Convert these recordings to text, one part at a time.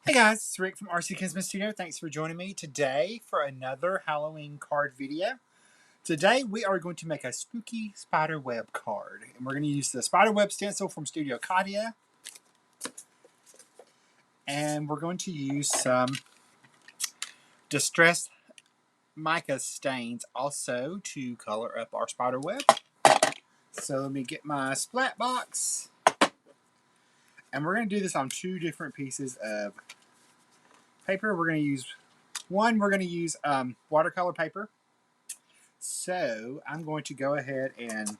Hey guys, it's Rick from RC Studio. Thanks for joining me today for another Halloween card video. Today we are going to make a spooky spiderweb card. And we're going to use the spiderweb stencil from Studio Katia. And we're going to use some distressed mica stains also to color up our spiderweb. So let me get my splat box. And we're going to do this on two different pieces of paper. We're going to use watercolor paper. So I'm going to go ahead and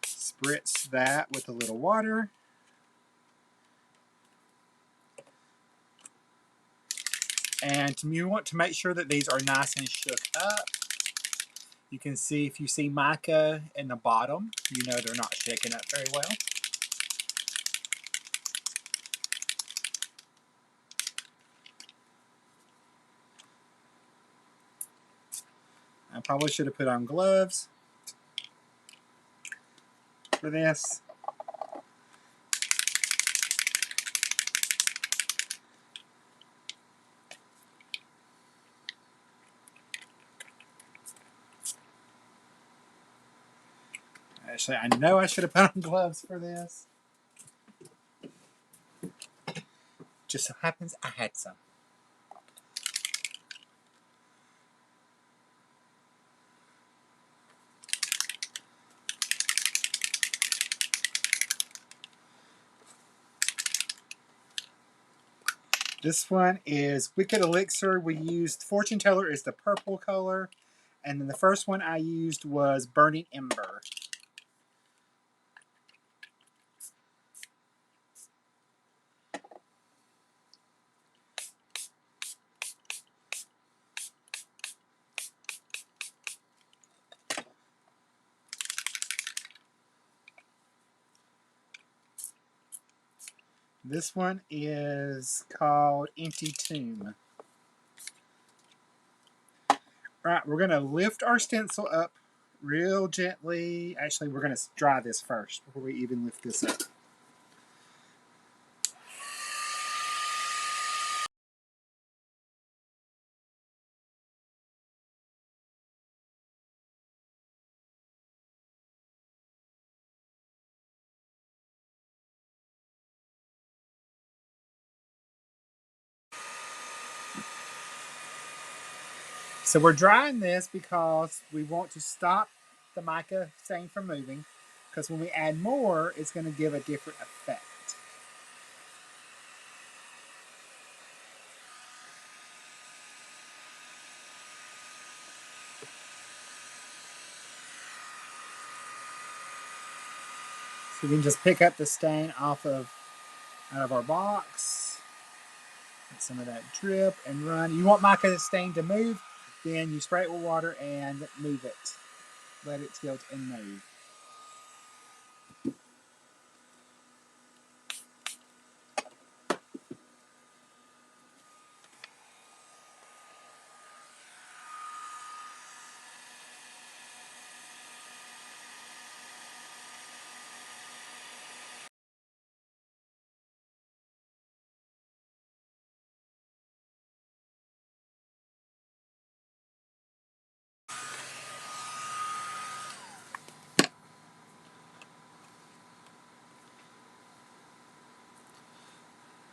spritz that with a little water. And you want to make sure that these are nice and shook up. You can see, if you see mica in the bottom, you know they're not shaken up very well. I probably should have put on gloves for this. Actually, I know I should have put on gloves for this. Just so happens I had some. This one is Wicked Elixir. We used Fortune Teller is the purple color. And then the first one I used was Burning Ember. This one is called Empty Tomb. Right, we're going to lift our stencil up real gently. Actually, we're going to dry this first before we even lift this up. So we're drying this because we want to stop the mica stain from moving, because when we add more, it's going to give a different effect. So we can just pick up the stain out of our box. Get some of that drip and run. You want mica stain to move, then you spray it with water and move it. Let it tilt and move.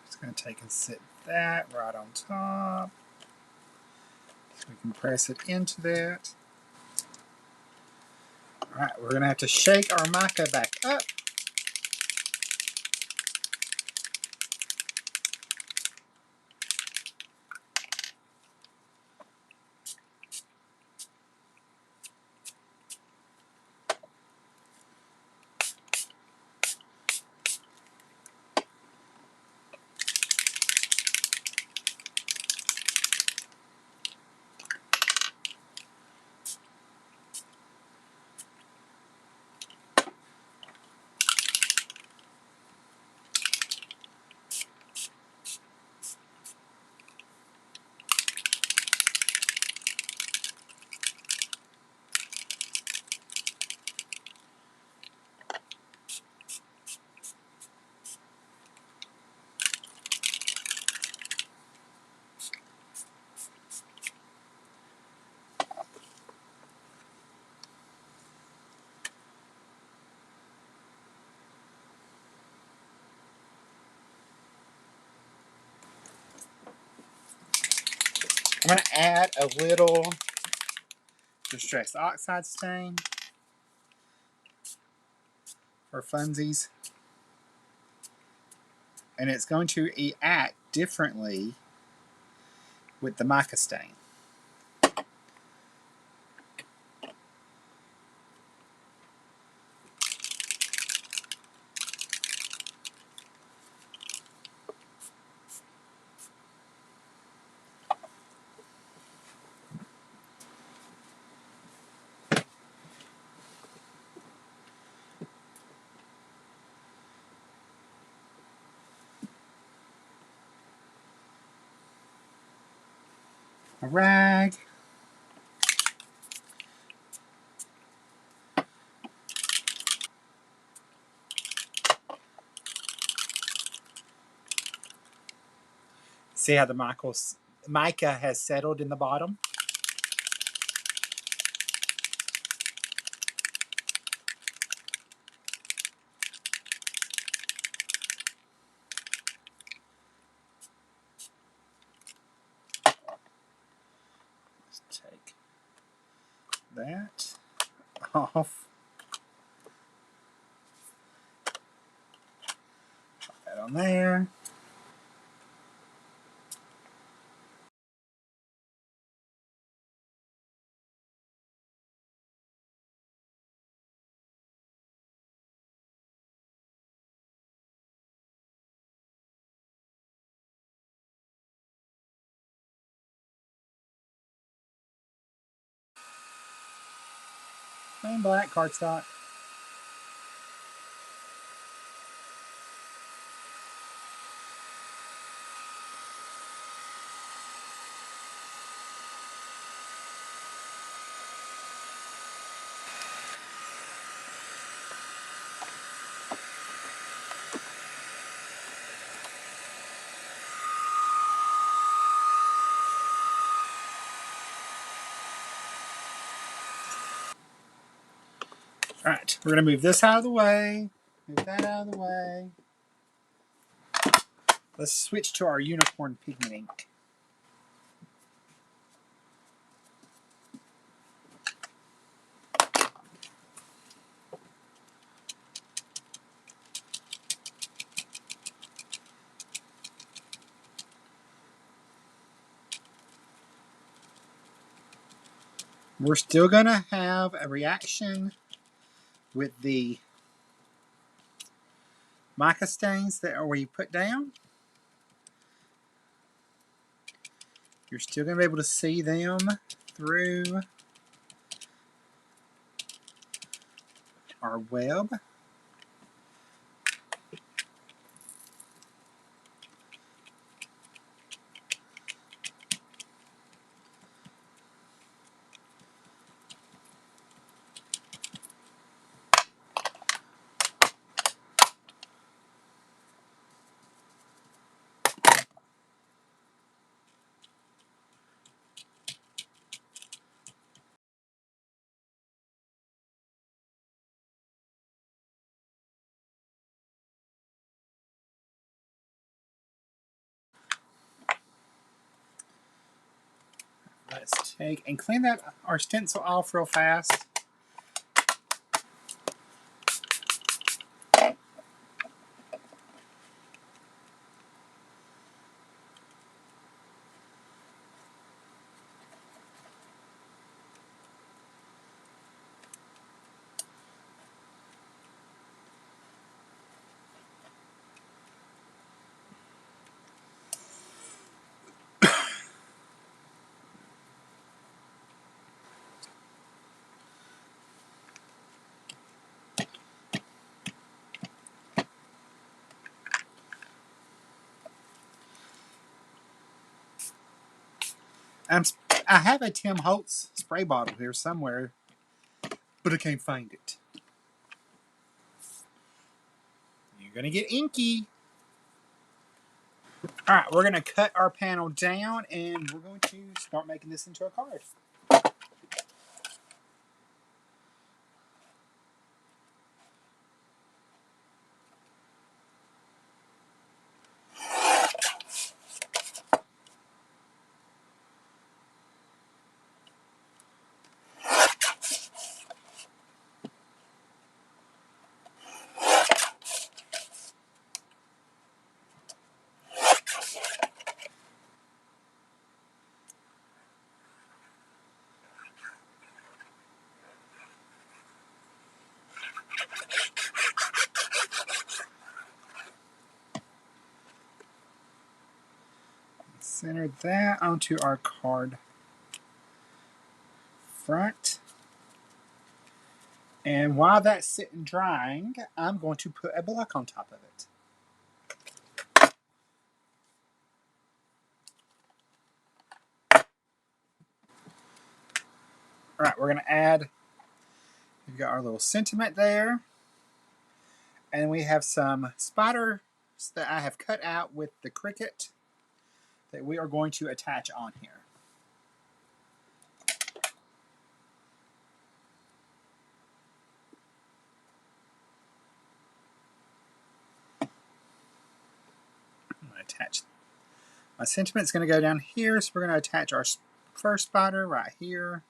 Just going to take and sit that right on top. So we can press it into that. Alright, we're going to have to shake our mica back up. I'm going to add a little Distress Oxide stain for funsies. And it's going to act differently with the mica stain. A rag. See how the mica has settled in the bottom? Let's take that off. Put that on there. Plain black cardstock. All right, we're going to move this out of the way. Move that out of the way. Let's switch to our unicorn pigment ink. We're still going to have a reaction with the mica stains that we put down. You're still going to be able to see them through our web. Let's take and clean that our stencil off real fast. I have a Tim Holtz spray bottle here somewhere, but I can't find it. You're going to get inky. All right, we're going to cut our panel down and we're going to start making this into a card. Center that onto our card front. And while that's sitting drying, I'm going to put a block on top of it. All right, we're going to add, we've got our little sentiment there. And we have some spiders that I have cut out with the Cricut that we are going to attach on here. I'm going to attach, my sentiment's going to go down here, so we're going to attach our first spider right here.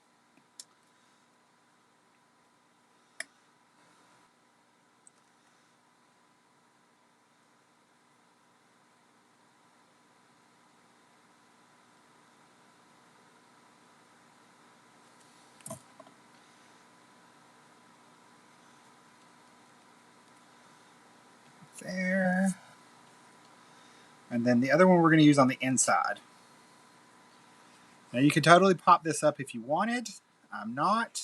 There. And then the other one we're going to use on the inside. Now you can totally pop this up if you wanted. I'm not.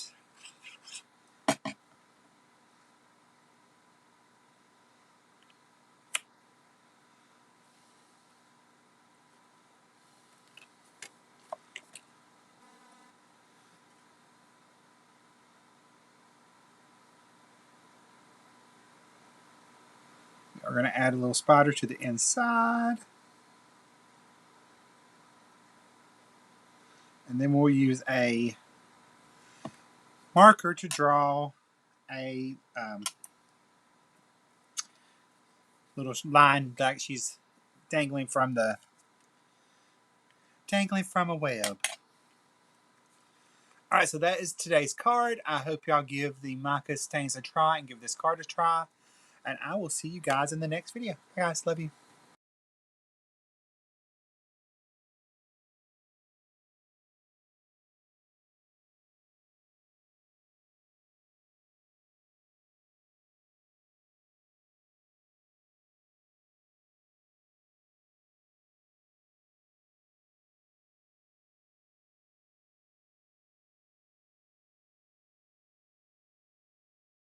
We're going to add a little spider to the inside. And then we'll use a marker to draw a little line like she's dangling from a web. All right, so that is today's card. I hope y'all give the Mica stains a try and give this card a try. And I will see you guys in the next video. Hey guys, love you.